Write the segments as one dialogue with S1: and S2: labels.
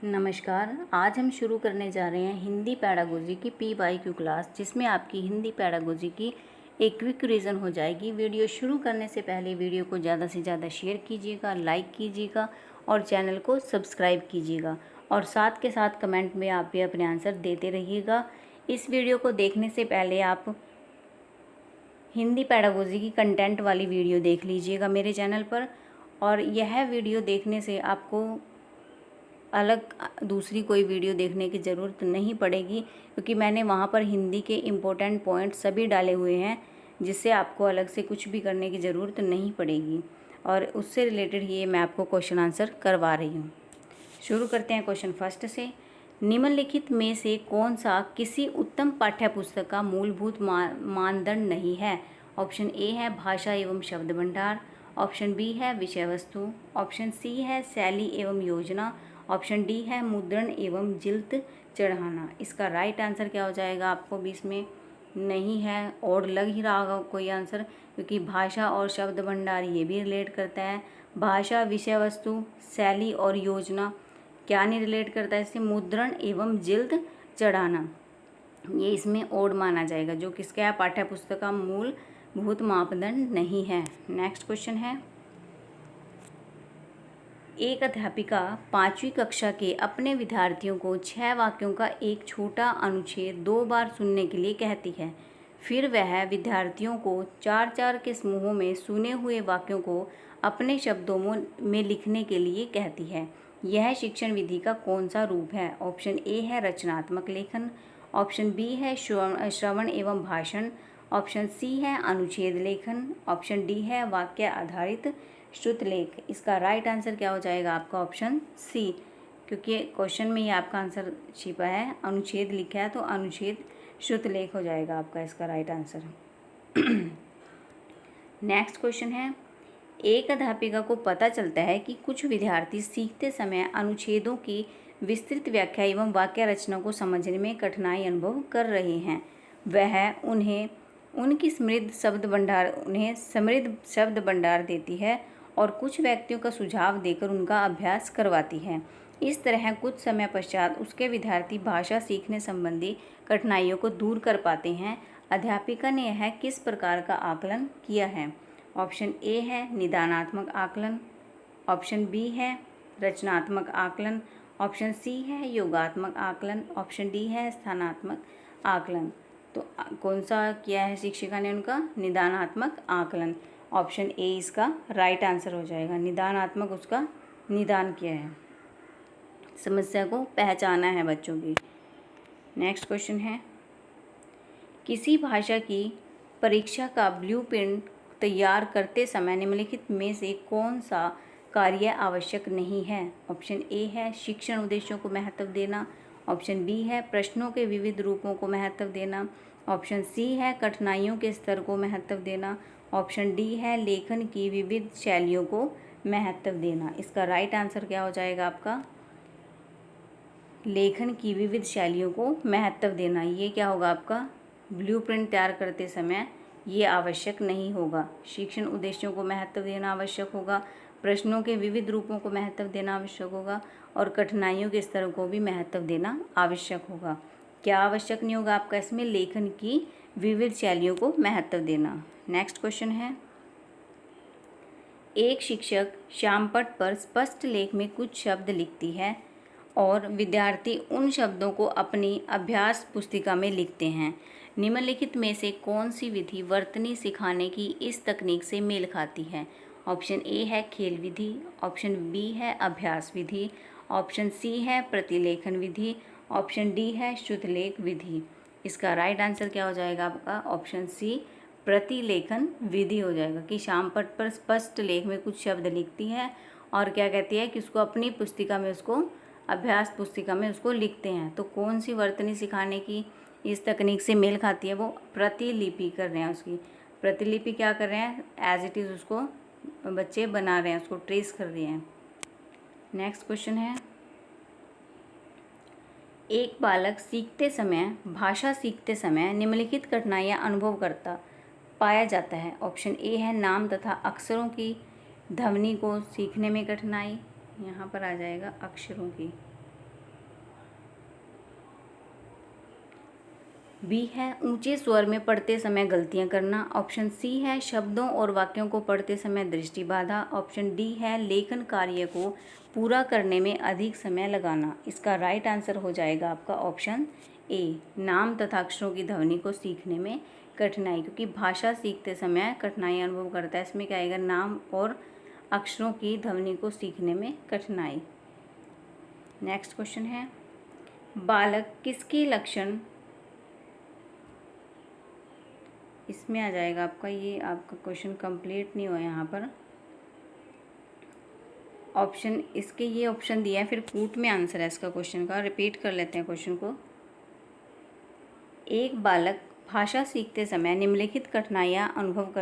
S1: नमस्कार। आज हम शुरू करने जा रहे हैं हिंदी पैडागोजी की PYQ क्लास, जिसमें आपकी हिंदी पैडागोजी की एक क्विक रिवीजन हो जाएगी। वीडियो शुरू करने से पहले वीडियो को ज़्यादा से ज़्यादा शेयर कीजिएगा, लाइक कीजिएगा और चैनल को सब्सक्राइब कीजिएगा। और साथ के साथ कमेंट में आप भी अपने आंसर देते रहिएगा। इस वीडियो को देखने से पहले आप हिंदी पैडागोजी की कंटेंट वाली वीडियो देख लीजिएगा मेरे चैनल पर। और यह वीडियो देखने से आपको अलग दूसरी कोई वीडियो देखने की ज़रूरत नहीं पड़ेगी, क्योंकि मैंने वहाँ पर हिंदी के इम्पोर्टेंट पॉइंट सभी डाले हुए हैं, जिससे आपको अलग से कुछ भी करने की ज़रूरत नहीं पड़ेगी। और उससे रिलेटेड ये मैं आपको क्वेश्चन आंसर करवा रही हूँ। शुरू करते हैं क्वेश्चन फर्स्ट से। निम्नलिखित में से कौन सा किसी उत्तम पाठ्य पुस्तक का मूलभूत मानदंड नहीं है? ऑप्शन ए है भाषा एवं शब्द भंडार, ऑप्शन बी है विषय वस्तु, ऑप्शन सी है शैली एवं योजना, ऑप्शन डी है मुद्रण एवं जिल्द चढ़ाना। इसका राइट आंसर क्या हो जाएगा? आपको भी इसमें नहीं है और लग ही रहा होगा कोई आंसर, क्योंकि भाषा और शब्द भंडार ये भी रिलेट करता है। भाषा, विषय वस्तु, शैली और योजना क्या नहीं रिलेट करता है इससे? मुद्रण एवं जिल्द चढ़ाना, ये इसमें ओड माना जाएगा, जो किसका है? पाठ्य पुस्तक का मूलभूत मापदंड नहीं है। नेक्स्ट क्वेश्चन है। एक अध्यापिका 5वीं कक्षा के अपने विद्यार्थियों को 6 वाक्यों का एक छोटा अनुच्छेद 2 बार सुनने के लिए कहती है। फिर वह विद्यार्थियों को 4-4 के समूहों में सुने हुए वाक्यों को अपने शब्दों में लिखने के लिए कहती है। यह शिक्षण विधि का कौन सा रूप है? ऑप्शन ए है रचनात्मक लेखन, ऑप्शन बी है श्रवण एवं भाषण, ऑप्शन सी है अनुच्छेद लेखन, ऑप्शन डी है वाक्य आधारित श्रुतलेख। इसका राइट आंसर क्या हो जाएगा आपका? ऑप्शन सी, क्योंकि क्वेश्चन में ही आपका आंसर छिपा है, अनुच्छेद लिखा है, तो अनुच्छेद श्रुतलेख हो जाएगा आपका इसका राइट आंसर। नेक्स्ट क्वेश्चन है। एक अध्यापिका को पता चलता है कि कुछ विद्यार्थी सीखते समय अनुच्छेदों की विस्तृत व्याख्या एवं वाक्य रचना को समझने में कठिनाई अनुभव कर रहे हैं। वह उन्हें समृद्ध शब्द भंडार देती है और कुछ व्यक्तियों का सुझाव देकर उनका अभ्यास करवाती है। इस तरह कुछ समय पश्चात उसके विद्यार्थी भाषा सीखने संबंधी कठिनाइयों को दूर कर पाते हैं। अध्यापिका ने यह किस प्रकार का आकलन किया है? ऑप्शन ए है निदानात्मक आकलन, ऑप्शन बी है रचनात्मक आकलन, ऑप्शन सी है योगात्मक आकलन, ऑप्शन डी है स्थानात्मक आकलन। तो कौन सा किया है शिक्षिका ने? उनका निदानात्मक आकलन। ऑप्शन ए इसका राइट आंसर हो जाएगा। निदानात्मक उसका निदान किया है, समस्या को पहचाना है बच्चों की। नेक्स्ट क्वेश्चन है। किसी भाषा की परीक्षा का ब्लूप्रिंट तैयार करते समय निम्नलिखित में से कौन सा कार्य आवश्यक नहीं है? ऑप्शन ए है शिक्षण उद्देश्यों को महत्व देना, ऑप्शन बी है प्रश्नों के विविध रूपों को महत्व देना, ऑप्शन सी है कठिनाइयों के स्तर को महत्व देना, ऑप्शन डी है लेखन की विविध शैलियों को महत्व देना। इसका राइट आंसर क्या हो जाएगा आपका? लेखन की विविध शैलियों को महत्व देना। ये क्या होगा आपका? ब्लूप्रिंट तैयार करते समय ये आवश्यक नहीं होगा। शिक्षण उद्देश्यों को महत्व देना आवश्यक होगा, प्रश्नों के विविध रूपों को महत्व देना आवश्यक होगा और कठिनाइयों के स्तर को भी महत्व देना आवश्यक होगा। क्या आवश्यक नहीं होगा आपका इसमें? लेखन की विविध शैलियों को महत्व देना। नेक्स्ट क्वेश्चन है। एक शिक्षक श्यामपट्ट पर स्पष्ट लेख में कुछ शब्द लिखती है और विद्यार्थी उन शब्दों को अपनी अभ्यास पुस्तिका में लिखते हैं। निम्नलिखित में से कौन सी विधि वर्तनी सिखाने की इस तकनीक से मेल खाती है? ऑप्शन ए है खेल विधि, ऑप्शन बी है अभ्यास विधि, ऑप्शन सी है प्रतिलेखन विधि, ऑप्शन डी है श्रुतलेख विधि। इसका राइट आंसर क्या हो जाएगा आपका? ऑप्शन सी प्रतिलेखन विधि हो जाएगा, कि श्यामपट्ट पर स्पष्ट लेख में कुछ शब्द लिखती है और क्या कहती है कि उसको अपनी पुस्तिका में, उसको अभ्यास पुस्तिका में उसको लिखते हैं। तो कौन सी वर्तनी सिखाने की इस तकनीक से मेल खाती है? वो प्रतिलिपि कर रहे हैं, उसकी प्रतिलिपि क्या कर रहे हैं? एज इट इज़ उसको बच्चे बना रहे हैं, उसको ट्रेस कर रहे हैं। नेक्स्ट क्वेश्चन है। एक बालक भाषा सीखते समय निम्नलिखित कठिनाइयाँ अनुभव करता पाया जाता है। ऑप्शन ए है नाम तथा अक्षरों की ध्वनि को सीखने में कठिनाई, यहाँ पर आ जाएगा अक्षरों की, बी है ऊंचे स्वर में पढ़ते समय गलतियां करना। ऑप्शन सी है शब्दों और वाक्यों को पढ़ते समय दृष्टि बाधा। ऑप्शन डी है लेखन कार्य को पूरा करने में अधिक समय लगाना। इसका राइट आंसर हो जाएगा आपका ऑप्शन ए, नाम तथा अक्षरों की ध्वनि को सीखने में कठिनाई, क्योंकि भाषा सीखते समय कठिनाई अनुभव करता है। इसमें क्या आएगा, नाम और अक्षरों की ध्वनि को सीखने में कठिनाई। नेक्स्ट क्वेश्चन है, बालक किसके लक्षण, इसमें आ जाएगा आपका, ये आपका क्वेश्चन कंप्लीट नहीं हुआ यहाँ पर। ऑप्शन इसके ये ऑप्शन दिया है, फिर कूट में आंसर है इसका क्वेश्चन का। रिपीट कर लेते हैं क्वेश्चन को। एक बालक भाषा सीखते समय निम्नलिखित कठिनाइयाँ अनुभव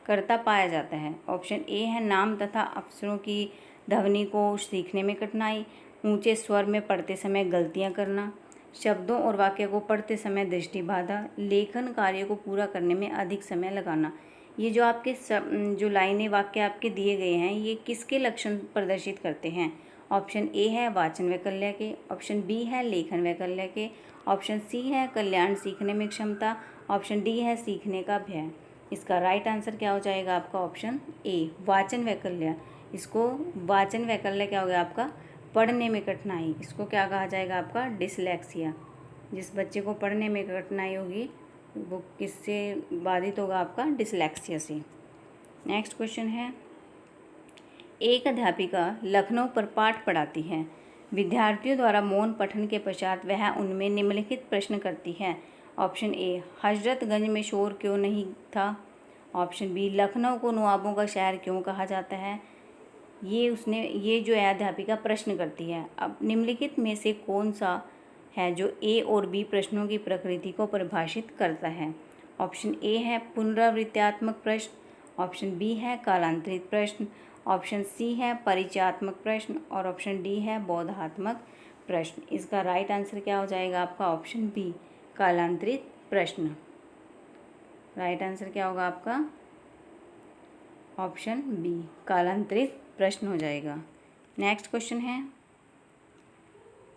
S1: करता पाया जाता है। ऑप्शन ए है नाम तथा अक्षरों की ध्वनि को सीखने में कठिनाई, ऊंचे स्वर में पढ़ते समय गलतियां करना, शब्दों और वाक्य को पढ़ते समय दृष्टि बाधा, लेखन कार्य को पूरा करने में अधिक समय लगाना। ये जो आपके जो लाइनें वाक्य आपके दिए गए हैं, ये किसके लक्षण प्रदर्शित करते हैं? ऑप्शन ए है वाचन वैकल्य के, ऑप्शन बी है लेखन वैकल्य के, ऑप्शन सी है कल्याण सीखने में क्षमता, ऑप्शन डी है सीखने का भय। इसका राइट आंसर क्या हो जाएगा आपका ऑप्शन ए, वाचन वैकल्य। इसको वाचन वैकल्य क्या हो गया आपका, पढ़ने में कठिनाई। इसको क्या कहा जाएगा आपका, डिसलेक्सिया। जिस बच्चे को पढ़ने में कठिनाई होगी वो किससे बाधित होगा, आपका डिसलेक्सिया से। नेक्स्ट क्वेश्चन है, एक अध्यापिका लखनऊ पर पाठ पढ़ाती है। विद्यार्थियों द्वारा मौन पठन के पश्चात वह उनमें निम्नलिखित प्रश्न करती है। ऑप्शन ए, हजरतगंज में शोर क्यों नहीं था। ऑप्शन बी, लखनऊ को नवाबों का शहर क्यों कहा जाता है। ये जो है अध्यापिका प्रश्न करती है। अब निम्नलिखित में से कौन सा है जो ए और बी प्रश्नों की प्रकृति को परिभाषित करता है। ऑप्शन ए है पुनरावृत्त्यात्मक प्रश्न, ऑप्शन बी है कालांतरित प्रश्न, ऑप्शन सी है परिचयात्मक प्रश्न और ऑप्शन डी है बोधात्मक प्रश्न। इसका राइट आंसर क्या हो जाएगा आपका ऑप्शन बी, कालांतरित प्रश्न। राइट आंसर क्या होगा आपका ऑप्शन बी, कालांतरित प्रश्न हो जाएगा। नेक्स्ट क्वेश्चन है,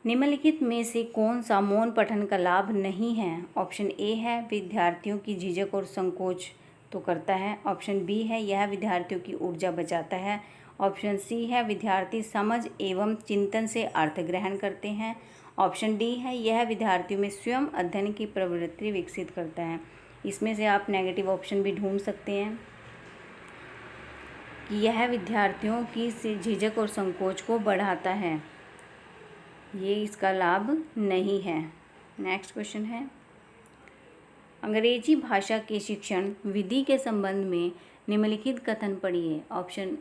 S1: निम्नलिखित में से कौन सा मौन पठन का लाभ नहीं है। ऑप्शन ए है विद्यार्थियों की झिझक और संकोच तो करता है, ऑप्शन बी है यह विद्यार्थियों की ऊर्जा बचाता है, ऑप्शन सी है विद्यार्थी समझ एवं चिंतन से अर्थ ग्रहण करते हैं, ऑप्शन डी है यह विद्यार्थियों में स्वयं अध्ययन की प्रवृत्ति विकसित करता है। इसमें से आप नेगेटिव ऑप्शन भी ढूंढ सकते हैं कि यह विद्यार्थियों की झिझक और संकोच को बढ़ाता है, ये इसका लाभ नहीं है। नेक्स्ट क्वेश्चन है, अंग्रेजी भाषा के शिक्षण विधि के संबंध में निम्नलिखित कथन पढ़िए। ऑप्शन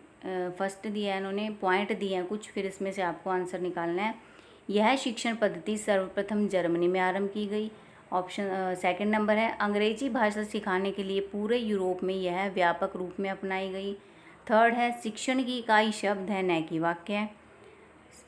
S1: फर्स्ट दिया है, इन्होंने पॉइंट दिए हैं कुछ, फिर इसमें से आपको आंसर निकालना है। यह शिक्षण पद्धति सर्वप्रथम जर्मनी में आरंभ की गई। ऑप्शन सेकंड नंबर है, अंग्रेजी भाषा सिखाने के लिए पूरे यूरोप में यह व्यापक रूप में अपनाई गई। थर्ड है, शिक्षण की इकाई शब्द है न कि वाक्य है।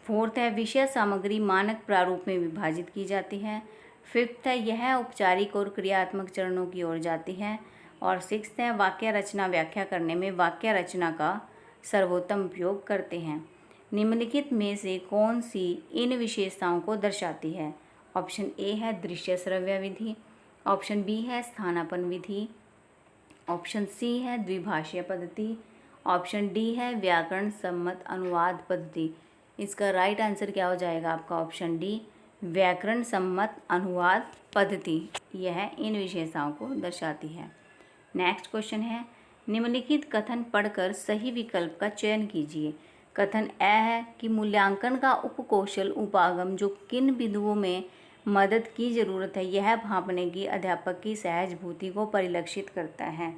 S1: फोर्थ है, विषय सामग्री मानक प्रारूप में विभाजित की जाती है। फिफ्थ है, यह औपचारिक और क्रियात्मक चरणों की ओर जाती है। और सिक्स्थ है, वाक्य रचना व्याख्या करने में वाक्य रचना का सर्वोत्तम उपयोग करते हैं। निम्नलिखित में से कौन सी इन विशेषताओं को दर्शाती है। ऑप्शन ए है दृश्य श्रव्य विधि, ऑप्शन बी है स्थानापन्न विधि, ऑप्शन सी है द्विभाषीय पद्धति, ऑप्शन डी है व्याकरण सम्मत अनुवाद पद्धति। इसका राइट आंसर क्या हो जाएगा आपका ऑप्शन डी, व्याकरण सम्मत अनुवाद पद्धति। यह इन विशेषताओं को दर्शाती है। नेक्स्ट क्वेश्चन है, निम्नलिखित कथन पढ़कर सही विकल्प का चयन कीजिए। कथन ए है कि मूल्यांकन का उपकौशल उपागम जो किन बिंदुओं में मदद की ज़रूरत है यह भांपने की अध्यापक की सहजभूति को परिलक्षित करता है।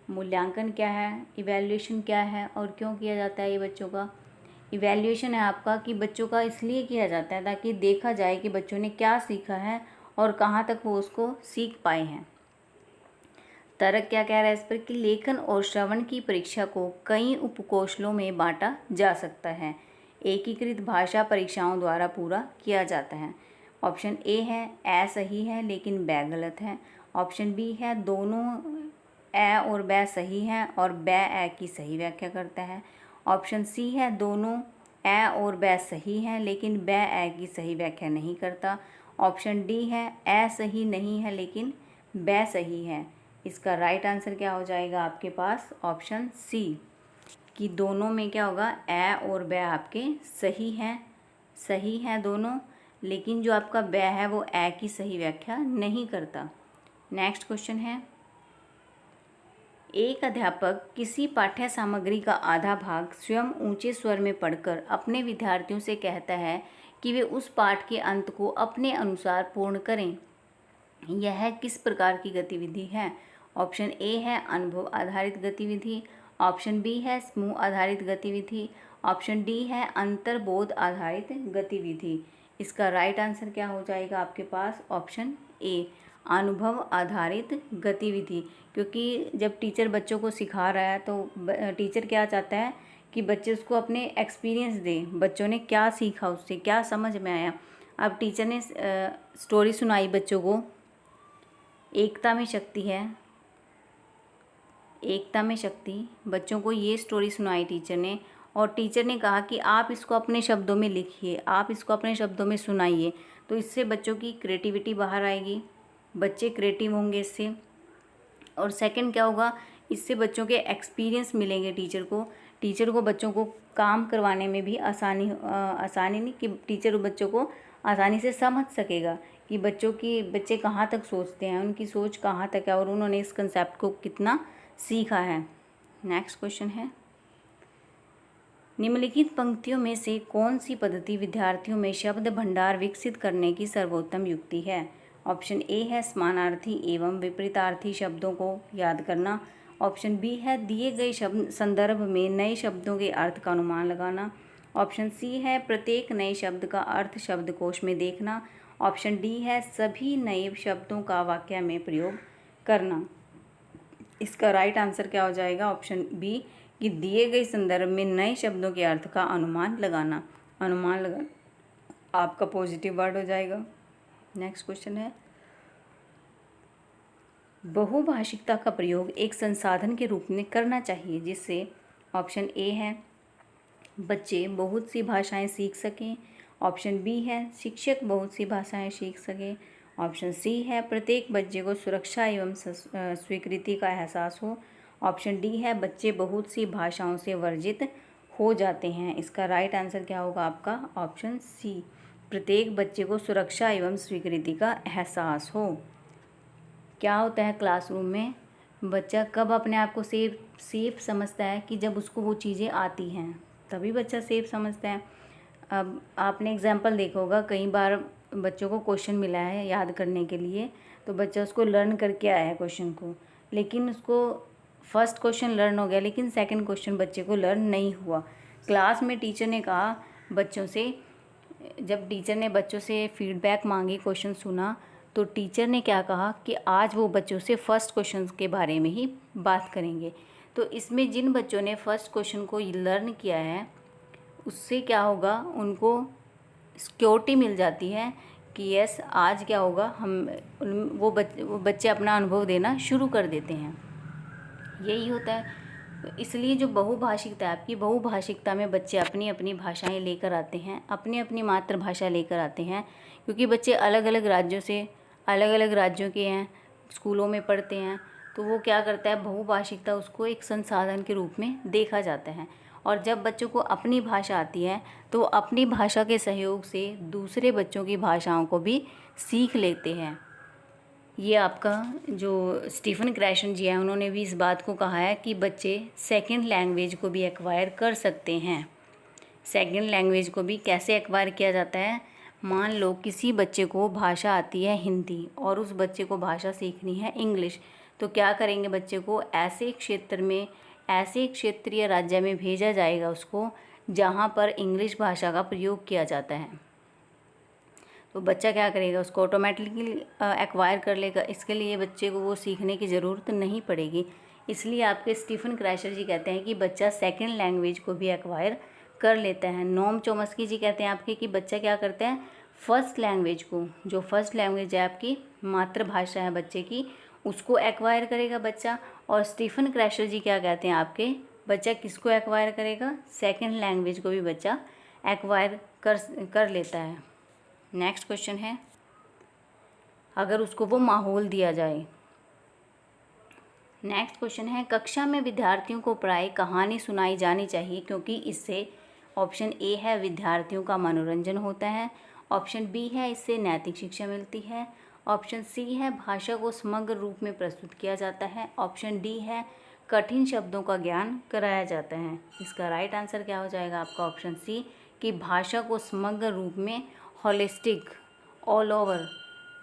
S1: मूल्यांकन क्या है, इवैल्यूएशन क्या है और क्यों किया जाता है ये बच्चों का। इवैल्यूएशन है आपका कि बच्चों का इसलिए किया जाता है ताकि देखा जाए कि बच्चों ने क्या सीखा है और कहाँ तक वो उसको सीख पाए हैं। तर्क क्या कह रहा है इस पर कि लेखन और श्रवण की परीक्षा को कई उपकौशलों में बांटा जा सकता है, एकीकृत भाषा परीक्षाओं द्वारा पूरा किया जाता है। ऑप्शन ए है ए सही है लेकिन बै गलत है, ऑप्शन बी है दोनों ए और बै सही है और बै ए की सही व्याख्या करता है, ऑप्शन सी है दोनों ए और बै सही है लेकिन बै ए की सही व्याख्या नहीं करता, ऑप्शन डी है ए सही नहीं है लेकिन बै सही है। इसका राइट आंसर क्या हो जाएगा आपके पास? ऑप्शन सी, कि दोनों में क्या होगा, ए और बै आपके सही हैं दोनों, लेकिन जो आपका बै है वो ए की सही व्याख्या नहीं करता। नेक्स्ट क्वेश्चन है, एक अध्यापक किसी पाठ्य सामग्री का आधा भाग स्वयं ऊंचे स्वर में पढ़कर अपने विद्यार्थियों से कहता है कि वे उस पाठ के अंत को अपने अनुसार पूर्ण करें। यह किस प्रकार की गतिविधि है? ऑप्शन ए है अनुभव आधारित गतिविधि, ऑप्शन बी है समूह आधारित गतिविधि, ऑप्शन डी है अंतर्बोध आधारित गतिविधि। इसका राइट आंसर क्या हो जाएगा आपके पास? ऑप्शन ए, अनुभव आधारित गतिविधि। क्योंकि जब टीचर बच्चों को सिखा रहा है तो टीचर क्या चाहता है कि बच्चे उसको अपने एक्सपीरियंस दें, बच्चों ने क्या सीखा, उससे क्या समझ में आया। अब टीचर ने स्टोरी सुनाई बच्चों को, एकता में शक्ति है, एकता में शक्ति, बच्चों को ये स्टोरी सुनाई टीचर ने, और टीचर ने कहा कि आप इसको अपने शब्दों में लिखिए, आप इसको अपने शब्दों में सुनाइए। तो इससे बच्चों की क्रिएटिविटी बाहर आएगी, बच्चे क्रिएटिव होंगे इससे। और सेकंड क्या होगा, इससे बच्चों के एक्सपीरियंस मिलेंगे टीचर को बच्चों को काम करवाने में भी आसानी नहीं, कि टीचर बच्चों को आसानी से समझ सकेगा कि बच्चे कहाँ तक सोचते हैं, उनकी सोच कहाँ तक है और उन्होंने इस कंसेप्ट को कितना सीखा है। नेक्स्ट क्वेश्चन है, निम्नलिखित पंक्तियों में से कौन सी पद्धति विद्यार्थियों में शब्द भंडार विकसित करने की सर्वोत्तम युक्ति है? ऑप्शन ए है समानार्थी एवं विपरीतार्थी शब्दों को याद करना, ऑप्शन बी है दिए गए शब्द संदर्भ में नए शब्दों के अर्थ का अनुमान लगाना, ऑप्शन सी है प्रत्येक नए शब्द का अर्थ शब्दकोश में देखना, ऑप्शन डी है सभी नए शब्दों का वाक्य में प्रयोग करना। इसका राइट आंसर क्या हो जाएगा? ऑप्शन बी, कि दिए गए संदर्भ में नए शब्दों के अर्थ का अनुमान लगाना आपका पॉजिटिव वर्ड हो जाएगा। नेक्स्ट क्वेश्चन है, बहुभाषिकता का प्रयोग एक संसाधन के रूप में करना चाहिए जिससे, ऑप्शन ए है बच्चे बहुत सी भाषाएं सीख सकें, ऑप्शन बी है शिक्षक बहुत सी भाषाएं सीख सकें, ऑप्शन सी है प्रत्येक बच्चे को सुरक्षा एवं स्वीकृति का एहसास हो, ऑप्शन डी है बच्चे बहुत सी भाषाओं से वर्जित हो जाते हैं। इसका राइट आंसर क्या होगा आपका? ऑप्शन सी, प्रत्येक बच्चे को सुरक्षा एवं स्वीकृति का एहसास हो। क्या होता है क्लासरूम में, बच्चा कब अपने आप को सेफ समझता है? कि जब उसको वो चीज़ें आती हैं तभी बच्चा सेफ समझता है। अब आपने एग्जाम्पल देखा होगा, कई बार बच्चों को क्वेश्चन मिला है याद करने के लिए, तो बच्चा उसको लर्न करके आया है क्वेश्चन को, लेकिन उसको फर्स्ट क्वेश्चन लर्न हो गया लेकिन सेकंड क्वेश्चन बच्चे को लर्न नहीं हुआ। क्लास में टीचर ने कहा बच्चों से, जब टीचर ने बच्चों से फीडबैक मांगी, क्वेश्चन सुना, तो टीचर ने क्या कहा कि आज वो बच्चों से फर्स्ट क्वेश्चन के बारे में ही बात करेंगे। तो इसमें जिन बच्चों ने फर्स्ट क्वेश्चन को लर्न किया है उससे क्या होगा, उनको सिक्योरिटी मिल जाती है कि यस आज क्या होगा, वो बच्चे अपना अनुभव देना शुरू कर देते हैं। यही होता है। तो इसलिए जो बहुभाषिकता है आपकी, बहुभाषिकता में बच्चे अपनी अपनी भाषाएं लेकर आते हैं, अपनी अपनी मातृभाषा लेकर आते हैं, क्योंकि बच्चे अलग अलग राज्यों के हैं, स्कूलों में पढ़ते हैं, तो वो क्या करता है, बहुभाषिकता उसको एक संसाधन के रूप में देखा जाता है। और जब बच्चों को अपनी भाषा आती है तो अपनी भाषा के सहयोग से दूसरे बच्चों की भाषाओं को भी सीख लेते हैं। ये आपका जो स्टीफन क्रैशन जी हैं उन्होंने भी इस बात को कहा है कि बच्चे सेकंड लैंग्वेज को भी एक्वायर कर सकते हैं। सेकंड लैंग्वेज को भी कैसे एक्वायर किया जाता है, मान लो किसी बच्चे को भाषा आती है हिंदी और उस बच्चे को भाषा सीखनी है इंग्लिश, तो क्या करेंगे, बच्चे को ऐसे क्षेत्रीय राज्य में भेजा जाएगा उसको जहाँ पर इंग्लिश भाषा का प्रयोग किया जाता है। तो बच्चा क्या करेगा, उसको ऑटोमेटिकली एक्वायर कर लेगा। इसके लिए बच्चे को वो सीखने की ज़रूरत नहीं पड़ेगी। इसलिए आपके स्टीफन क्रैशर जी कहते हैं कि बच्चा सेकंड लैंग्वेज को भी एक्वायर कर लेता है। नोम चोमस्की जी कहते हैं आपके कि बच्चा क्या करता है, फर्स्ट लैंग्वेज को, जो फर्स्ट लैंग्वेज है आपकी मातृभाषा है बच्चे की, उसको एक्वायर करेगा बच्चा। और स्टीफन क्रैशर जी क्या कहते हैं आपके, बच्चा किसको एक्वायर करेगा, सेकंड लैंग्वेज को भी बच्चा एक्वायर कर लेता है। नेक्स्ट क्वेश्चन है, अगर उसको वो माहौल दिया जाए। नेक्स्ट क्वेश्चन है, कक्षा में विद्यार्थियों को प्राय कहानी सुनाई जानी चाहिए क्योंकि इससे ऑप्शन ए है विद्यार्थियों का मनोरंजन होता है, ऑप्शन बी है इससे नैतिक शिक्षा मिलती है, ऑप्शन सी है भाषा को समग्र रूप में प्रस्तुत किया जाता है, ऑप्शन डी है कठिन शब्दों का ज्ञान कराया जाता है। इसका राइट आंसर क्या हो जाएगा आपका ऑप्शन सी कि भाषा को समग्र रूप में होलिस्टिक ऑल ओवर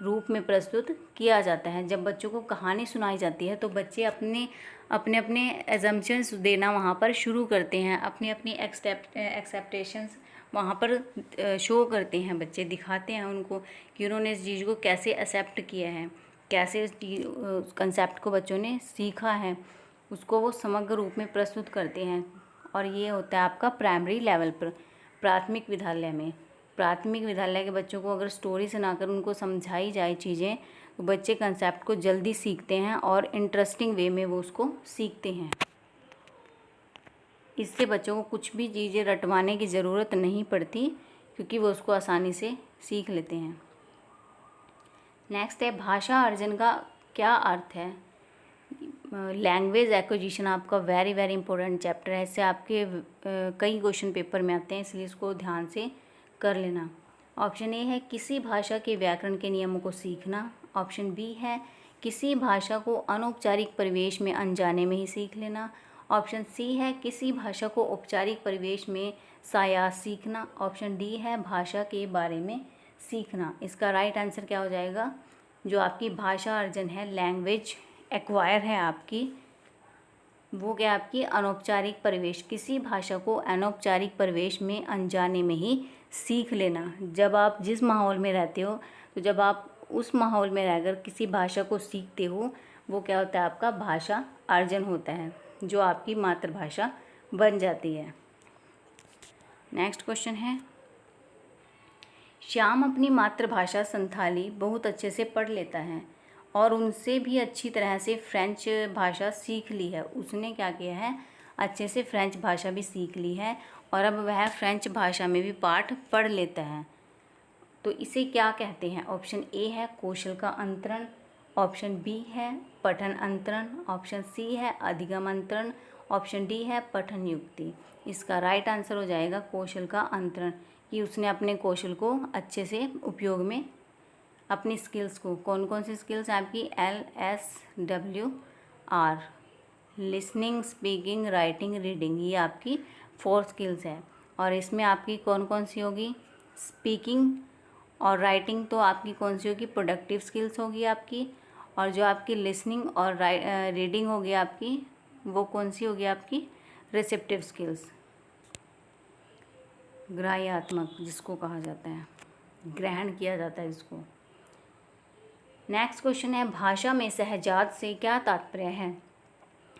S1: रूप में प्रस्तुत किया जाता है। जब बच्चों को कहानी सुनाई जाती है तो बच्चे अपने अपने एजम्पशंस देना वहाँ पर शुरू करते हैं, अपनी अपनी एक्सेप्टेशंस वहाँ पर शो करते हैं, बच्चे दिखाते हैं उनको कि उन्होंने इस चीज़ को कैसे एक्सेप्ट किया है, कैसे इस कंसेप्ट को बच्चों ने सीखा है, उसको वो समग्र रूप में प्रस्तुत करते हैं। और ये होता है आपका प्राइमरी लेवल पर, प्राथमिक विद्यालय में। प्राथमिक विद्यालय के बच्चों को अगर स्टोरी सुनाकर उनको समझाई जाए चीज़ें तो बच्चे कंसेप्ट को जल्दी सीखते हैं और इंटरेस्टिंग वे में वो उसको सीखते हैं। इससे बच्चों को कुछ भी चीज़ें रटवाने की ज़रूरत नहीं पड़ती क्योंकि वो उसको आसानी से सीख लेते हैं। नेक्स्ट है, भाषा अर्जन का क्या अर्थ है। लैंग्वेज एक्विजिशन आपका वेरी इंपॉर्टेंट चैप्टर है, इससे आपके कई क्वेश्चन पेपर में आते हैं, इसलिए इसको ध्यान से कर लेना। ऑप्शन ए है किसी भाषा के व्याकरण के नियमों को सीखना, ऑप्शन बी है किसी भाषा को अनौपचारिक परिवेश में अनजाने में ही सीख लेना, ऑप्शन सी है किसी भाषा को औपचारिक परिवेश में सायास सीखना, ऑप्शन डी है भाषा के बारे में सीखना। इसका राइट आंसर क्या हो जाएगा, जो आपकी भाषा अर्जन है, लैंग्वेज एक्वायर है आपकी, वो क्या आपकी अनौपचारिक परिवेश, किसी भाषा को अनौपचारिक परिवेश में अनजाने में ही सीख लेना। जब आप जिस माहौल में रहते हो तो जब आप उस माहौल में रहकर किसी भाषा को सीखते हो वो क्या होता है आपका भाषा अर्जन होता है, जो आपकी मातृभाषा बन जाती है। नेक्स्ट क्वेश्चन है, श्याम अपनी मातृभाषा संथाली बहुत अच्छे से पढ़ लेता है और उनसे भी अच्छी तरह से फ्रेंच भाषा सीख ली है। उसने क्या किया है, अच्छे से फ्रेंच भाषा भी सीख ली है और अब वह फ्रेंच भाषा में भी पाठ पढ़ लेता है। तो इसे क्या कहते हैं, ऑप्शन ए है कौशल का अंतरण, ऑप्शन बी है पठन अंतरण, ऑप्शन सी है अधिगम अंतरण, ऑप्शन डी है पठन युक्ति। इसका राइट आंसर हो जाएगा कौशल का अंतरण, कि उसने अपने कौशल को अच्छे से उपयोग में, अपनी स्किल्स को, कौन कौन सी स्किल्स हैं आपकी, LSWR, listening, speaking, writing, reading, ये आपकी 4 स्किल्स है। और इसमें आपकी कौन कौन सी होगी, स्पीकिंग और राइटिंग तो आपकी कौन सी होगी, प्रोडक्टिव स्किल्स होगी आपकी, और जो आपकी लिसनिंग और रीडिंग होगी आपकी, वो कौन सी होगी आपकी, रिसेप्टिव स्किल्स, ग्राह्यात्मक जिसको कहा जाता है, ग्रहण किया जाता है इसको। नेक्स्ट क्वेश्चन है, भाषा में सहजात से क्या तात्पर्य है।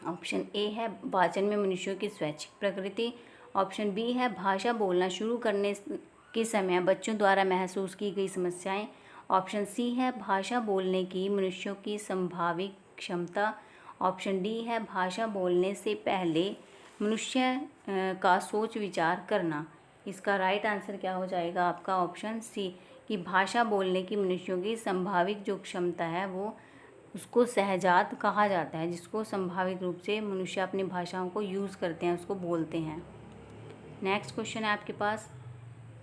S1: ऑप्शन ए है वाचन में मनुष्यों की स्वैच्छिक प्रकृति, ऑप्शन बी है भाषा बोलना शुरू करने के समय बच्चों द्वारा महसूस की गई समस्याएं, ऑप्शन सी है भाषा बोलने की मनुष्यों की संभावित क्षमता, ऑप्शन डी है भाषा बोलने से पहले मनुष्य का सोच विचार करना। इसका राइट आंसर क्या हो जाएगा आपका ऑप्शन सी, कि भाषा बोलने की मनुष्यों की संभावित जो क्षमता है वो उसको सहजात कहा जाता है, जिसको संभावित रूप से मनुष्य अपनी भाषाओं को यूज़ करते हैं, उसको बोलते हैं। नेक्स्ट क्वेश्चन है आपके पास,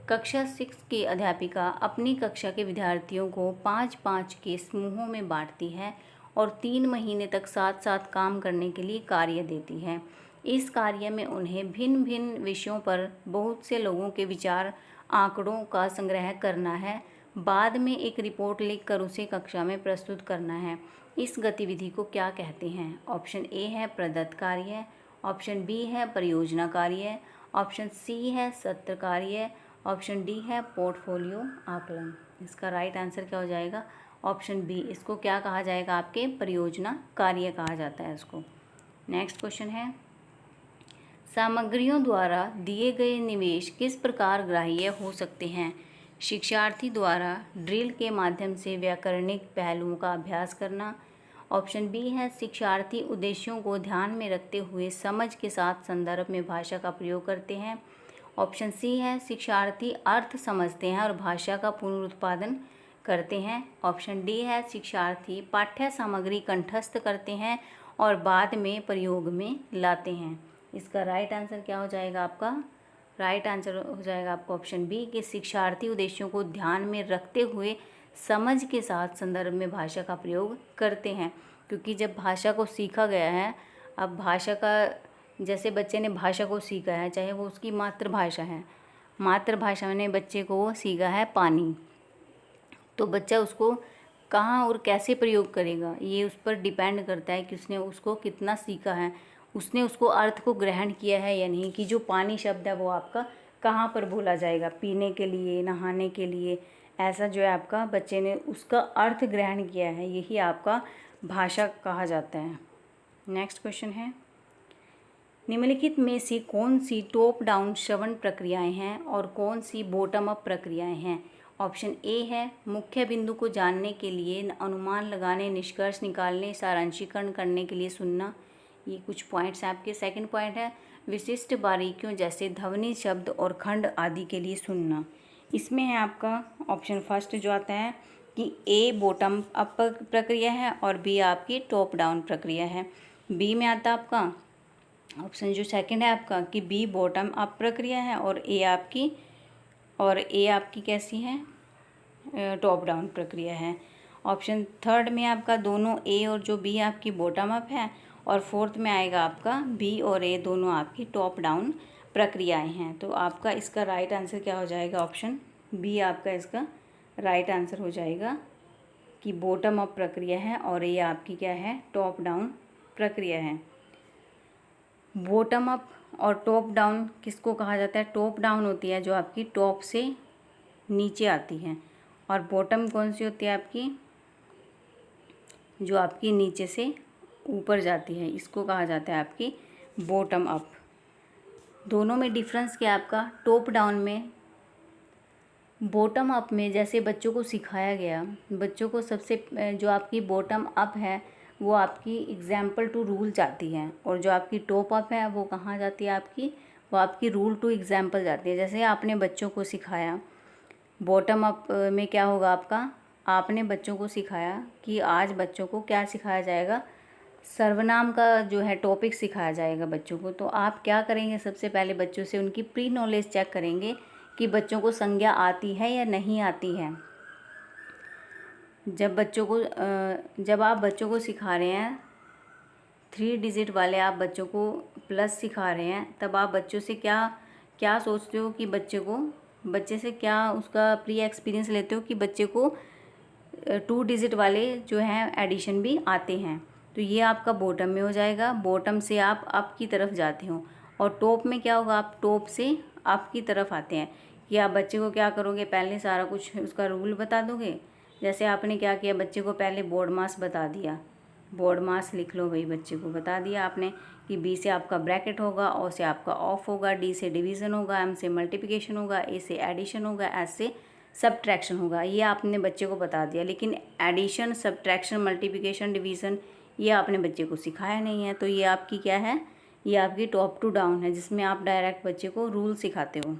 S1: कक्षा 6 की अध्यापिका अपनी कक्षा के विद्यार्थियों को 5-5 के समूहों में बांटती है और 3 महीने तक साथ साथ काम करने के लिए कार्य देती है। इस कार्य में उन्हें भिन्न भिन्न विषयों पर बहुत से लोगों के विचार आंकड़ों का संग्रह करना है, बाद में एक रिपोर्ट लिखकर उसे कक्षा में प्रस्तुत करना है। इस गतिविधि को क्या कहते हैं। ऑप्शन ए है प्रदत्त कार्य, ऑप्शन बी है परियोजना कार्य, ऑप्शन सी है सत्र कार्य, ऑप्शन डी है पोर्टफोलियो आकलन। इसका राइट आंसर क्या हो जाएगा, ऑप्शन बी। इसको क्या कहा जाएगा, आपके परियोजना कार्य कहा जाता है इसको। नेक्स्ट क्वेश्चन है, सामग्रियों द्वारा दिए गए निवेश किस प्रकार ग्राह्य हो सकते हैं। शिक्षार्थी द्वारा ड्रिल के माध्यम से व्याकरणिक पहलुओं का अभ्यास करना, ऑप्शन बी है शिक्षार्थी उद्देश्यों को ध्यान में रखते हुए समझ के साथ संदर्भ में भाषा का प्रयोग करते हैं, ऑप्शन सी है शिक्षार्थी अर्थ समझते हैं और भाषा का पुनरुत्पादन करते हैं। ऑप्शन डी है शिक्षार्थी पाठ्य सामग्री कंठस्थ करते हैं और बाद में प्रयोग में लाते हैं। इसका राइट आंसर क्या हो जाएगा आपका? राइट आंसर हो जाएगा आपका ऑप्शन बी कि शिक्षार्थी उद्देश्यों को ध्यान में रखते हुए समझ के साथ संदर्भ में भाषा का प्रयोग करते हैं। क्योंकि जब भाषा को सीखा गया है, अब भाषा का, जैसे बच्चे ने भाषा को सीखा है, चाहे वो उसकी मातृभाषा है, मातृभाषा में बच्चे को वो सीखा है पानी, तो बच्चा उसको कहाँ और कैसे प्रयोग करेगा ये उस पर डिपेंड करता है कि उसने उसको कितना सीखा है, उसने उसको अर्थ को ग्रहण किया है या नहीं, कि जो पानी शब्द है वो आपका कहाँ पर बोला जाएगा, पीने के लिए, नहाने के लिए, ऐसा जो है आपका बच्चे ने उसका अर्थ ग्रहण किया है, यही आपका भाषा कहा जाता है। नेक्स्ट क्वेश्चन है, निम्नलिखित में से कौन सी टॉप डाउन श्रवण प्रक्रियाएं हैं और कौन सी बॉटम अप प्रक्रियाएं हैं? ऑप्शन ए है मुख्य बिंदु को जानने के लिए, अनुमान लगाने, निष्कर्ष निकालने, सारांशीकरण करने के लिए सुनना। ये कुछ पॉइंट्स हैं आपके। सेकंड पॉइंट है विशिष्ट बारीकियों जैसे ध्वनि, शब्द और खंड आदि के लिए सुनना। इसमें है आपका ऑप्शन फर्स्ट जो आता है कि ए बॉटम अप प्रक्रिया है और बी आपकी टॉप डाउन प्रक्रिया है। बी में आता है आपका ऑप्शन जो सेकंड है आपका कि बी बॉटम अप प्रक्रिया है और ए आपकी कैसी है? टॉप डाउन प्रक्रिया है। ऑप्शन थर्ड में आपका दोनों ए और जो बी आपकी बॉटम अप है और फोर्थ में आएगा आपका बी और ए दोनों आपकी टॉप डाउन प्रक्रियाएं हैं। तो आपका इसका राइट आंसर क्या हो जाएगा? ऑप्शन बी आपका इसका राइट आंसर हो जाएगा कि बॉटम अप प्रक्रिया है और ये आपकी क्या है? टॉप डाउन प्रक्रिया है। बॉटम अप और टॉप डाउन किसको कहा जाता है? टॉप डाउन होती है जो आपकी टॉप से नीचे आती है, और बॉटम कौन सी होती है आपकी? जो आपकी नीचे से ऊपर जाती है, इसको कहा जाता है आपकी बॉटम अप। दोनों में डिफरेंस क्या है आपका? टॉप डाउन में, बॉटम अप में जैसे बच्चों को सिखाया गया, बच्चों को सबसे जो आपकी बॉटम अप है वो आपकी एग्जाम्पल टू रूल जाती है, और जो आपकी टॉप अप है वो कहाँ जाती है आपकी? वो आपकी रूल टू एग्जाम्पल जाती है। जैसे आपने बच्चों को सिखाया, बॉटम अप में क्या होगा आपका? आपने बच्चों को सिखाया कि आज बच्चों को क्या सिखाया जाएगा? सर्वनाम का जो है टॉपिक सिखाया जाएगा बच्चों को। तो आप क्या करेंगे? सबसे पहले बच्चों से उनकी प्री नॉलेज चेक करेंगे कि बच्चों को संज्ञा आती है या नहीं आती है। जब आप बच्चों को सिखा रहे हैं 3 डिजिट वाले, आप बच्चों को प्लस सिखा रहे हैं, तब आप बच्चों से क्या सोचते हो कि बच्चे से क्या उसका प्री एक्सपीरियंस लेते हो कि बच्चे को 2 डिजिट वाले जो हैं एडिशन भी आते हैं। तो ये आपका बॉटम में हो जाएगा। बॉटम से आप अप की तरफ जाते हो, और टॉप में क्या होगा? आप टॉप से अप की तरफ आते हैं कि आप बच्चे को क्या करोगे? पहले सारा कुछ उसका रूल बता दोगे। जैसे आपने क्या किया, बच्चे को पहले बोर्ड मास बता दिया, बोर्ड मास लिख लो भाई, बच्चे को बता दिया आपने कि बी से आपका ब्रैकेट होगा, ओ से आपका ऑफ होगा, डी से डिवीज़न होगा, एम से मल्टीप्लिकेशन होगा, ए से एडिशन होगा, एस से सब्ट्रैक्शन होगा। ये आपने बच्चे को बता दिया, लेकिन एडिशन, सब्ट्रैक्शन, मल्टीप्लिकेशन, डिवीज़न ये आपने बच्चे को सिखाया नहीं है। तो ये आपकी क्या है? ये आपकी टॉप टू डाउन है, जिसमें आप डायरेक्ट बच्चे को रूल सिखाते हो।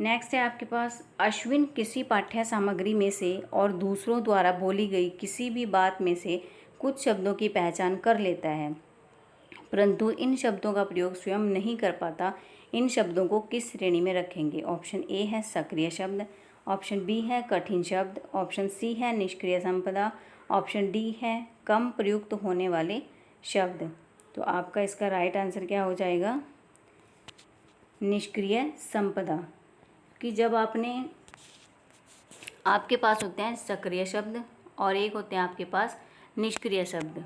S1: नेक्स्ट है आपके पास, अश्विन किसी पाठ्य सामग्री में से और दूसरों द्वारा बोली गई किसी भी बात में से कुछ शब्दों की पहचान कर लेता है, परंतु इन शब्दों का प्रयोग स्वयं नहीं कर पाता। इन शब्दों को किस श्रेणी में रखेंगे? ऑप्शन ए है सक्रिय शब्द, ऑप्शन बी है कठिन शब्द, ऑप्शन सी है निष्क्रिय संपदा, ऑप्शन डी है कम प्रयुक्त होने वाले शब्द। तो आपका इसका राइट आंसर क्या हो जाएगा? निष्क्रिय संपदा। कि जब आपके पास होते हैं सक्रिय शब्द और एक होते हैं आपके पास निष्क्रिय शब्द।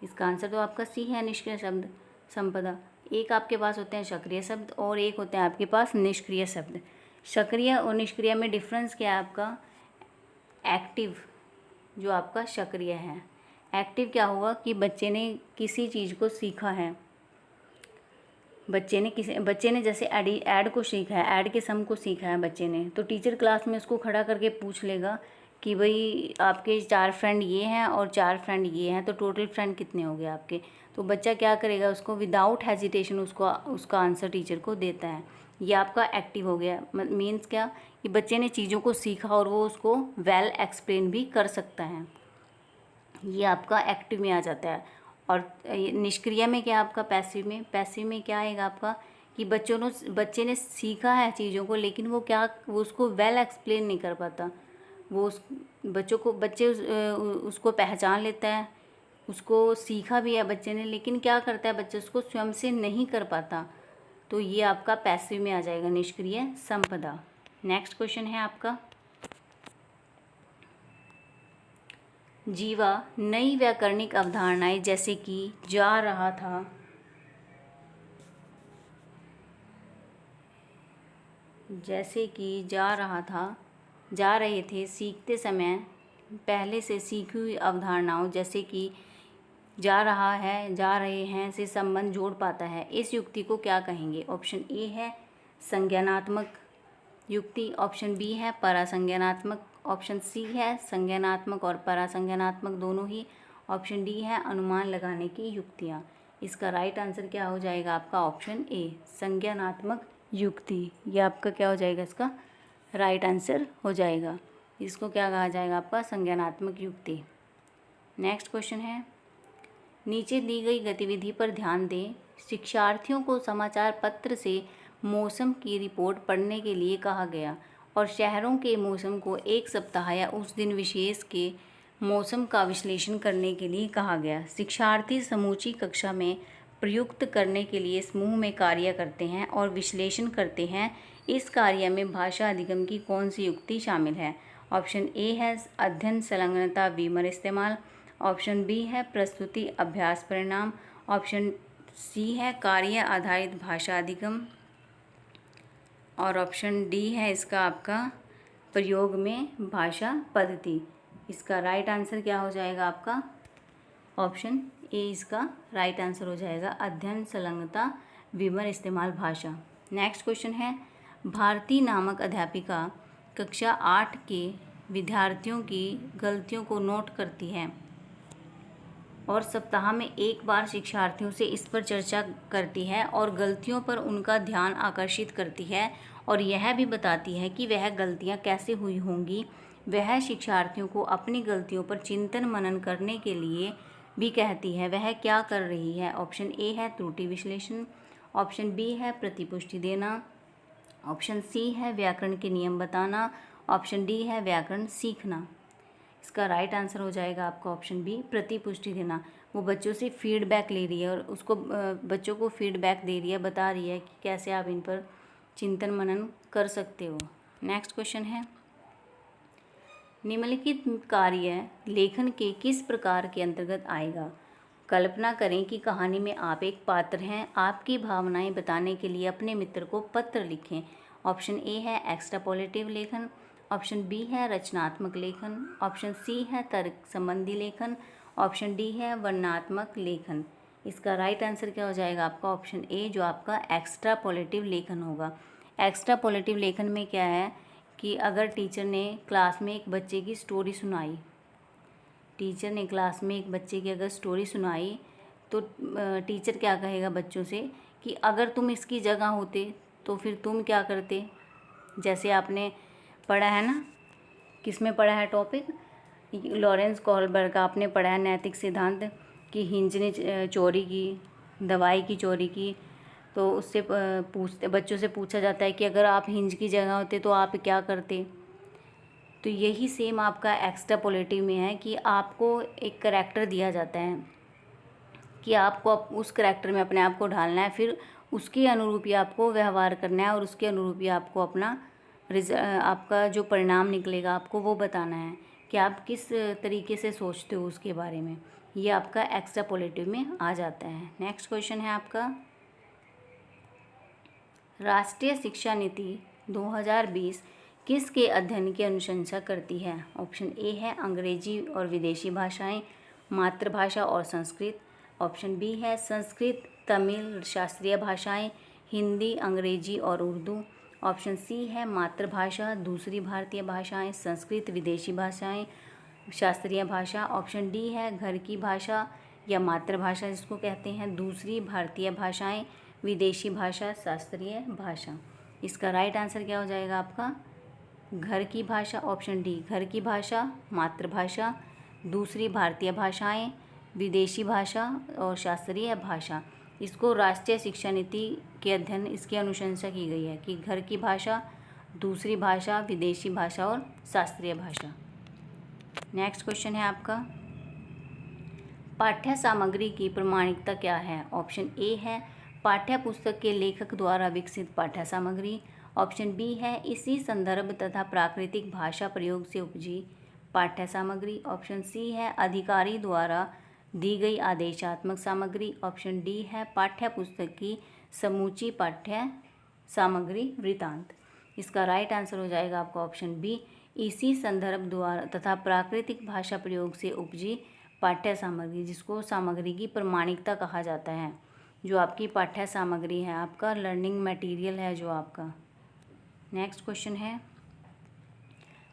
S1: इसका आंसर तो आपका सी है, निष्क्रिय शब्द संपदा। एक आपके पास होते हैं सक्रिय शब्द और एक होते हैं आपके पास निष्क्रिय शब्द। सक्रिय और निष्क्रिय में डिफरेंस क्या है आपका? एक्टिव जो आपका सक्रिय है, एक्टिव क्या होगा कि बच्चे ने किसी चीज़ को सीखा है, बच्चे ने जैसे ऐड को सीखा है, ऐड के सम को सीखा है बच्चे ने, तो टीचर क्लास में उसको खड़ा करके पूछ लेगा कि भाई आपके 4 फ्रेंड ये हैं और 4 फ्रेंड ये हैं, तो टोटल फ्रेंड कितने हो गए आपके? तो बच्चा क्या करेगा? उसको विदाउट हेजिटेशन उसका आंसर टीचर को देता है। ये आपका एक्टिव हो गया। मीन्स क्या कि बच्चे ने चीज़ों को सीखा और वो उसको वेल एक्सप्लेन भी कर सकता है, ये आपका एक्टिव में आ जाता है। और निष्क्रिय में क्या आपका पैसिव में क्या आएगा आपका कि बच्चे ने सीखा है चीज़ों को, लेकिन वो उसको वेल एक्सप्लेन नहीं कर पाता। वो बच्चे उसको पहचान लेता है, उसको सीखा भी है बच्चे ने, लेकिन क्या करता है बच्चा उसको स्वयं से नहीं कर पाता। तो ये आपका पैसिव में आ जाएगा, निष्क्रिय संपदा। नेक्स्ट क्वेश्चन है आपका, जीवा नई व्याकरणिक अवधारणाएं जैसे कि जा रहा था, जा रहे थे, सीखते समय, पहले से सीखी हुई अवधारणाओं जैसे कि जा रहा है, जा रहे हैं से संबंध जोड़ पाता है। इस युक्ति को क्या कहेंगे? ऑप्शन ए है संज्ञानात्मक युक्ति, ऑप्शन बी है परासंज्ञानात्मक, ऑप्शन सी है संज्ञानात्मक और परासंज्ञानात्मक दोनों ही, ऑप्शन डी है अनुमान लगाने की युक्तियाँ। इसका राइट आंसर क्या हो जाएगा आपका? ऑप्शन ए संज्ञानात्मक युक्ति। ये आपका क्या हो जाएगा? इसका राइट आंसर हो जाएगा। इसको क्या कहा जाएगा? आपका संज्ञानात्मक युक्ति। नेक्स्ट क्वेश्चन है, नीचे दी गई गतिविधि पर ध्यान दें। शिक्षार्थियों को समाचार पत्र से मौसम की रिपोर्ट पढ़ने के लिए कहा गया और शहरों के मौसम को एक सप्ताह या उस दिन विशेष के मौसम का विश्लेषण करने के लिए कहा गया। शिक्षार्थी समूची कक्षा में प्रयुक्त करने के लिए समूह में कार्य करते हैं और विश्लेषण करते हैं। इस कार्य में भाषा अधिगम की कौन सी युक्ति शामिल है? ऑप्शन ए है अध्ययन संलग्नता विमर इस्तेमाल, ऑप्शन बी है प्रस्तुति अभ्यास परिणाम, ऑप्शन सी है कार्य आधारित भाषा अधिगम, और ऑप्शन डी है इसका आपका प्रयोग में भाषा पद्धति। इसका राइट आंसर क्या हो जाएगा आपका? ऑप्शन ए इसका राइट आंसर हो जाएगा, अध्ययन संलग्नता विमर इस्तेमाल भाषा। नेक्स्ट क्वेश्चन है, भारती नामक अध्यापिका कक्षा 8 के विद्यार्थियों की गलतियों को नोट करती है और सप्ताह में एक बार शिक्षार्थियों से इस पर चर्चा करती है और गलतियों पर उनका ध्यान आकर्षित करती है और यह भी बताती है कि वह गलतियां कैसे हुई होंगी। वह शिक्षार्थियों को अपनी गलतियों पर चिंतन मनन करने के लिए भी कहती है। वह क्या कर रही है? ऑप्शन ए है त्रुटि विश्लेषण, ऑप्शन बी है प्रतिपुष्टि देना, ऑप्शन सी है व्याकरण के नियम बताना, ऑप्शन डी है व्याकरण सीखना। इसका राइट आंसर हो जाएगा आपका ऑप्शन बी प्रतिपुष्टि देना। वो बच्चों से फीडबैक ले रही है और उसको बच्चों को फीडबैक दे रही है, बता रही है कि कैसे आप इन पर चिंतन मनन कर सकते हो। नेक्स्ट क्वेश्चन है, निम्नलिखित कार्य लेखन के किस प्रकार के अंतर्गत आएगा? कल्पना करें कि कहानी में आप एक पात्र हैं। आपकी भावनाएं बताने के लिए अपने मित्र को पत्र लिखें। ऑप्शन ए है एक्स्ट्रापोलेटिव लेखन, ऑप्शन बी है रचनात्मक लेखन, ऑप्शन सी है तर्क संबंधी लेखन, ऑप्शन डी है वर्णनात्मक लेखन। इसका राइट आंसर क्या हो जाएगा आपका? ऑप्शन ए जो आपका एक्स्ट्रापोलेटिव लेखन होगा। एक्स्ट्रापोलेटिव लेखन में क्या है कि अगर टीचर ने क्लास में एक बच्चे की स्टोरी सुनाई, अगर स्टोरी सुनाई तो टीचर क्या कहेगा बच्चों से कि अगर तुम इसकी जगह होते तो फिर तुम क्या करते? जैसे आपने पढ़ा है ना, किसमें पढ़ा है टॉपिक? लॉरेंस कोहलबर्ग का आपने पढ़ा है नैतिक सिद्धांत कि हिंज ने चोरी की, दवाई की चोरी की, तो उससे बच्चों से पूछा जाता है कि अगर आप हिंज की जगह होते तो आप क्या करते? तो यही सेम आपका एक्स्ट्रापोलेटिव में है कि आपको एक करैक्टर दिया जाता है कि आपको उस करैक्टर में अपने आप को ढालना है, फिर उसके अनुरूप ही आपको व्यवहार करना है और उसके अनुरूप ही आपको अपना आपका जो परिणाम निकलेगा आपको वो बताना है कि आप किस तरीके से सोचते हो उसके बारे में। ये आपका एक्स्ट्रापोलेटिव में आ जाता है। नेक्स्ट क्वेश्चन है आपका, राष्ट्रीय शिक्षा नीति 2020 किसके अध्ययन की अनुशंसा करती है? ऑप्शन ए है अंग्रेजी और विदेशी भाषाएं, मातृभाषा और संस्कृत, ऑप्शन बी है संस्कृत तमिल शास्त्रीय भाषाएं, हिंदी अंग्रेजी और उर्दू, ऑप्शन सी है मातृभाषा दूसरी भारतीय भाषाएं, संस्कृत विदेशी भाषाएं शास्त्रीय भाषा, ऑप्शन डी है घर की भाषा या मातृभाषा जिसको कहते हैं दूसरी भारतीय भाषाएं विदेशी भाषा शास्त्रीय भाषा। इसका राइट आंसर क्या हो जाएगा आपका? घर की भाषा, ऑप्शन डी घर की भाषा, मातृभाषा, दूसरी भारतीय भाषाएं, विदेशी भाषा और शास्त्रीय भाषा। इसको राष्ट्रीय शिक्षा नीति के अध्ययन इसकी अनुशंसा की गई है कि घर की भाषा, दूसरी भाषा, विदेशी भाषा और शास्त्रीय भाषा। नेक्स्ट क्वेश्चन है आपका, पाठ्य सामग्री की प्रमाणिकता क्या है? ऑप्शन ए है पाठ्य पुस्तक के लेखक द्वारा विकसित पाठ्य सामग्री। ऑप्शन बी है इसी संदर्भ तथा प्राकृतिक भाषा प्रयोग से उपजी पाठ्य सामग्री। ऑप्शन सी है अधिकारी द्वारा दी गई आदेशात्मक सामग्री। ऑप्शन डी है पाठ्य पुस्तक की समूची पाठ्य सामग्री वृतांत। इसका राइट आंसर हो जाएगा आपका ऑप्शन बी, इसी संदर्भ द्वारा तथा प्राकृतिक भाषा प्रयोग से उपजी पाठ्य सामग्री, जिसको सामग्री की प्रमाणिकता कहा जाता है। जो आपकी पाठ्य सामग्री है, आपका लर्निंग मटेरियल है जो आपका। नेक्स्ट क्वेश्चन है,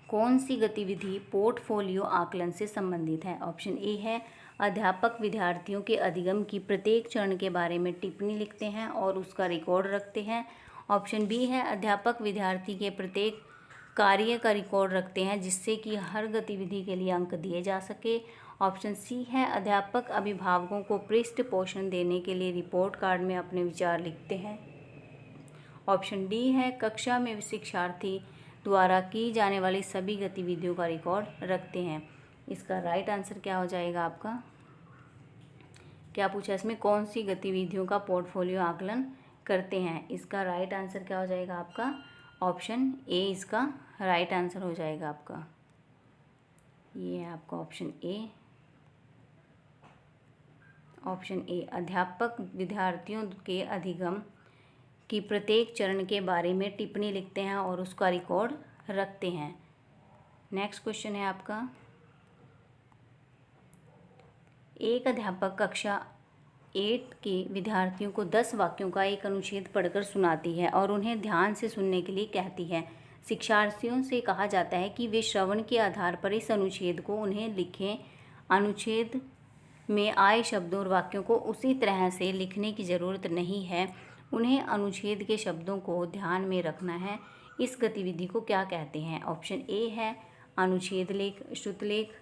S1: कौन सी गतिविधि पोर्टफोलियो आकलन से संबंधित है? ऑप्शन ए है अध्यापक विद्यार्थियों के अधिगम की प्रत्येक चरण के बारे में टिप्पणी लिखते हैं और उसका रिकॉर्ड रखते हैं। ऑप्शन बी है अध्यापक विद्यार्थी के प्रत्येक कार्य का रिकॉर्ड रखते हैं जिससे कि हर गतिविधि के लिए अंक दिए जा सके। ऑप्शन सी है अध्यापक अभिभावकों को पृष्ठ पोषण देने के लिए रिपोर्ट कार्ड में अपने विचार लिखते हैं। ऑप्शन डी है कक्षा में शिक्षार्थी द्वारा की जाने वाली सभी गतिविधियों का रिकॉर्ड रखते हैं। इसका राइट आंसर क्या हो जाएगा आपका? क्या पूछा इसमें, कौन सी गतिविधियों का पोर्टफोलियो आकलन करते हैं? इसका राइट आंसर क्या हो जाएगा आपका? ऑप्शन ए इसका राइट आंसर हो जाएगा आपका। ये है आपका ऑप्शन ए। ऑप्शन ए अध्यापक विद्यार्थियों के अधिगम की प्रत्येक चरण के बारे में टिप्पणी लिखते हैं और उसका रिकॉर्ड रखते हैं। नेक्स्ट क्वेश्चन है आपका, एक अध्यापक कक्षा 8 के विद्यार्थियों को 10 वाक्यों का एक अनुच्छेद पढ़कर सुनाती है और उन्हें ध्यान से सुनने के लिए कहती है। शिक्षार्थियों से कहा जाता है कि वे श्रवण के आधार पर इस अनुच्छेद को उन्हें लिखें। अनुच्छेद में आए शब्दों और वाक्यों को उसी तरह से लिखने की ज़रूरत नहीं है, उन्हें अनुच्छेद के शब्दों को ध्यान में रखना है। इस गतिविधि को क्या कहते हैं? ऑप्शन ए है अनुच्छेद लेख, श्रुतलेख।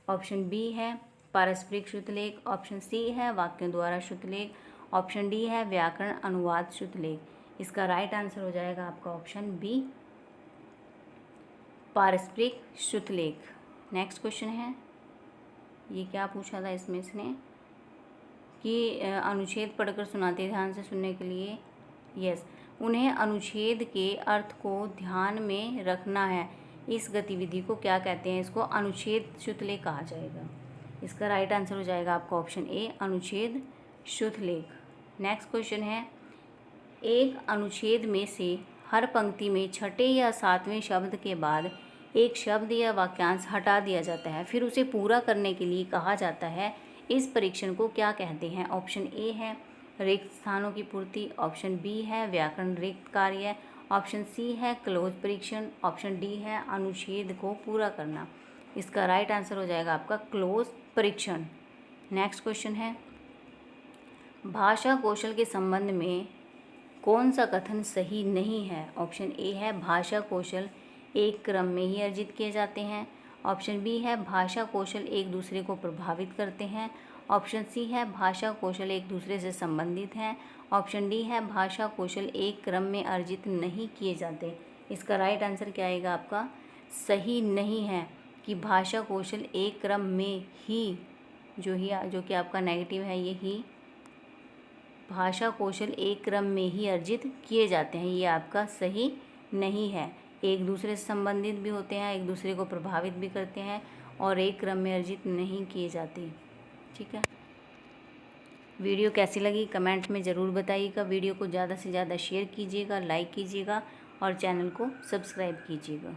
S1: ऑप्शन बी है पारस्परिक श्रुतलेख। ऑप्शन सी है वाक्यों द्वारा श्रुतलेख। ऑप्शन डी है व्याकरण अनुवाद श्रुतलेख। इसका राइट आंसर हो जाएगा आपका ऑप्शन बी, पारस्परिक श्रुतलेख। नेक्स्ट क्वेश्चन है, ये क्या पूछा था इसमें इसने कि अनुच्छेद पढ़कर सुनाते ध्यान से सुनने के लिए। यस, उन्हें अनुच्छेद के अर्थ को ध्यान में रखना है। इस गतिविधि को क्या कहते हैं? इसको अनुच्छेद श्रुतलेख कहा जाएगा। इसका राइट आंसर हो जाएगा आपका ऑप्शन ए, अनुच्छेद श्रुतलेख। नेक्स्ट क्वेश्चन है, एक अनुच्छेद में से हर पंक्ति में छठे या सातवें शब्द के बाद एक शब्द या वाक्यांश हटा दिया जाता है, फिर उसे पूरा करने के लिए कहा जाता है। इस परीक्षण को क्या कहते हैं? ऑप्शन ए है रिक्त स्थानों की पूर्ति। ऑप्शन बी है व्याकरण रिक्त कार्य। ऑप्शन सी है क्लोज परीक्षण। ऑप्शन डी है अनुच्छेद को पूरा करना। इसका राइट आंसर हो जाएगा आपका क्लोज परीक्षण। नेक्स्ट क्वेश्चन है, भाषा कौशल के संबंध में कौन सा कथन सही नहीं है? ऑप्शन ए है भाषा कौशल एक क्रम में ही अर्जित किए जाते हैं। ऑप्शन बी है भाषा कौशल एक दूसरे को प्रभावित करते हैं। ऑप्शन सी है भाषा कौशल एक दूसरे से संबंधित हैं। ऑप्शन डी है भाषा कौशल एक क्रम में अर्जित नहीं किए जाते। इसका राइट आंसर क्या आएगा आपका? सही नहीं है कि भाषा कौशल एक क्रम में ही, जो कि आपका नेगेटिव है, ये ही भाषा कौशल एक क्रम में ही अर्जित किए जाते हैं। ये आपका सही नहीं है। एक दूसरे से संबंधित भी होते हैं, एक दूसरे को प्रभावित भी करते हैं और एक क्रम में अर्जित नहीं किए जाते। ठीक है, वीडियो कैसी लगी कमेंट में ज़रूर बताइएगा। वीडियो को ज़्यादा से ज़्यादा शेयर कीजिएगा, लाइक कीजिएगा और चैनल को सब्सक्राइब कीजिएगा।